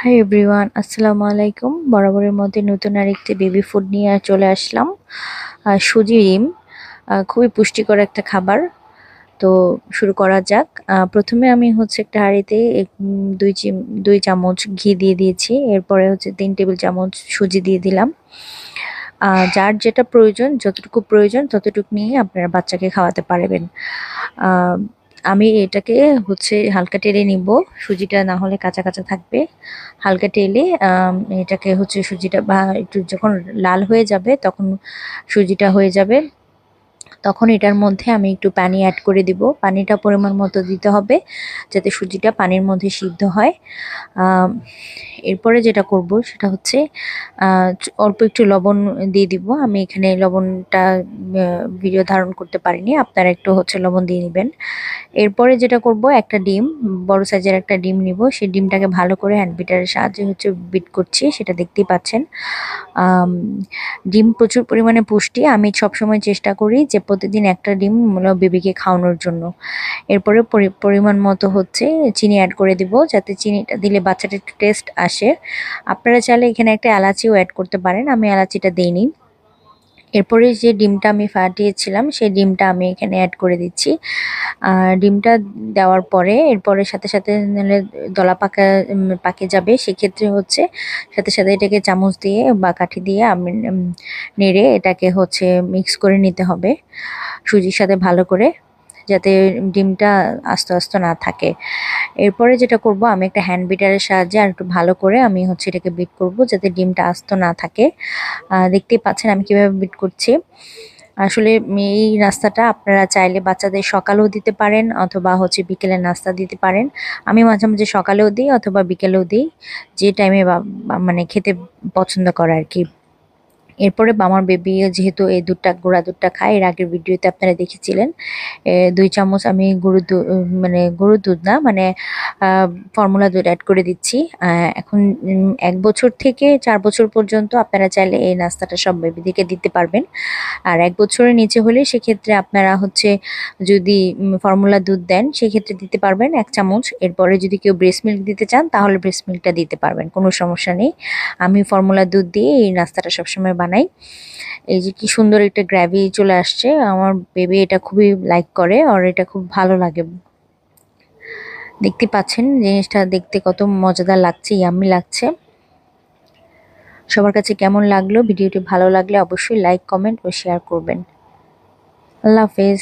Hi everyone, আসসালামু আলাইকুম। বরাবরের মধ্যে নতুন আরেকটি বেবি ফুড নিয়ে চলে আসলাম। সুজি ডিম খুবই পুষ্টিকর একটা খাবার। তো শুরু করা যাক। প্রথমে আমি হচ্ছে একটা হাঁড়িতে 2 চামচ ঘি দিয়ে দিয়েছি। এরপরে হচ্ছে 3 টেবিল চামচ সুজি দিয়ে দিলাম। যার যেটা প্রয়োজন, যতটুকু প্রয়োজন ততটুকু নিয়ে আপনারা বাচ্চাকে খাওয়াতে পারবেন। আহ, আমি এটাকে হচ্ছে হালকা টেলে নিব। সুজিটা না হলে কাঁচা কাঁচা থাকবে। হালকা টেলে এটাকে হচ্ছে সুজিটা বা একটু যখন লাল হয়ে যাবে তখন সুজিটা হয়ে যাবে, তখন এটার মধ্যে আমি একটু পানি অ্যাড করে দিব। পানিটা পরিমাণ মতো দিতে হবে যাতে সুজিটা পানির মধ্যে সিদ্ধ হয়। আম, এরপরে যেটা করব সেটা হচ্ছে অল্প একটু লবণ দিয়ে দিব। আমি এখানে লবণটা ভিডিও ধারণ করতে পারিনি, আপনারা একটু হচ্ছে লবণ দিয়ে নেবেন। এরপরে যেটা করব, একটা ডিম, বড় সাইজের একটা ডিম নিব। সেই ডিমটাকে ভালো করে হ্যান্ড বিটারের সাহায্যে হচ্ছে বিট করছি, সেটা দেখতেই পাচ্ছেন। আম, ডিম প্রচুর পরিমাণে পুষ্টি। আমি সবসময় চেষ্টা করি যে প্রতিদিন একটা ডিম বেবিকে খাওয়ানোর জন্য। এরপরে পরিমাণ মতো হচ্ছে চিনি অ্যাড করে দিব, যাতে চিনিটা দিলে বাচ্চাটা একটু টেস্ট আসে। আপনারা চাইলে এখানে একটা এলাচিও অ্যাড করতে পারেন, আমি এলাচিটা দিইনি। এরপরে যে ডিমটা আমি ফাটিয়েছিলাম সেই ডিমটা আমি এখানে অ্যাড করে দিচ্ছি। আর ডিমটা দেওয়ার পরে এরপরে সাথে সাথে নাহলে দলা পাকে যাবে, সেক্ষেত্রে হচ্ছে সাথে সাথে এটাকে চামচ দিয়ে বা কাঠি দিয়ে আমি নেড়ে এটাকে হচ্ছে মিক্স করে নিতে হবে সুজির সাথে ভালো করে, যাতে ডিমটা আস্তে আস্তে না থাকে। এরপরে যেটা করব, আমি একটা হ্যান্ড বিটারের সাহায্যে আর একটু ভালো করে আমি হচ্ছে এটাকে বিট করব যাতে ডিমটা আস্ত না থাকে। দেখতেই পাচ্ছেন আমি কিভাবে বিট করছি। আসলে এই নাস্তাটা আপনারা চাইলে বাচ্চাদের সকালেও দিতে পারেন অথবা হচ্ছে বিকেলের নাস্তা দিতে পারেন। আমি মাঝে মাঝে সকালেও দিই অথবা বিকেলেও দিই, যে টাইমে মানে খেতে পছন্দ করে আর কি। এরপরে আমার বেবি যেহেতু এই দুধটা, গুঁড়া দুধটা খায়, এর আগের ভিডিওতে আপনারা দেখেছিলেন। 2 চামচ আমি গরুর দুধ, মানে গরুর দুধ না, মানে ফর্মুলা দুধ অ্যাড করে দিচ্ছি। এখন 1 বছর থেকে 4 বছর পর্যন্ত আপনারা চাইলে এই নাস্তাটা সব বেবিদেরকে দিতে পারবেন। আর 1 বছরের নিচে হলে সেক্ষেত্রে আপনারা হচ্ছে যদি ফর্মুলা দুধ দেন সেক্ষেত্রে দিতে পারবেন 1 চামচ। এরপরে যদি কেউ ব্রেস্ট মিল্ক দিতে চান তাহলে ব্রেস্ট মিল্কটা দিতে পারবেন, কোনো সমস্যা নেই। আমি ফর্মুলা দুধ দিয়ে এই নাস্তাটা সবসময় বানাই। এই যে কি সুন্দর একটা গ্র্যাভি চলে আসছে, আমার বেবি এটা খুবই লাইক করে, আর এটা খুব ভালো লাগে। দেখতে পাচ্ছেন জিনিসটা দেখতে কত মজাদার লাগছে, ইয়াম্মি লাগছে। সবার কাছে কেমন লাগলো ভিডিওটি? ভালো লাগলে অবশ্যই লাইক, কমেন্ট ও শেয়ার করবেন। আল্লাহ হাফেজ।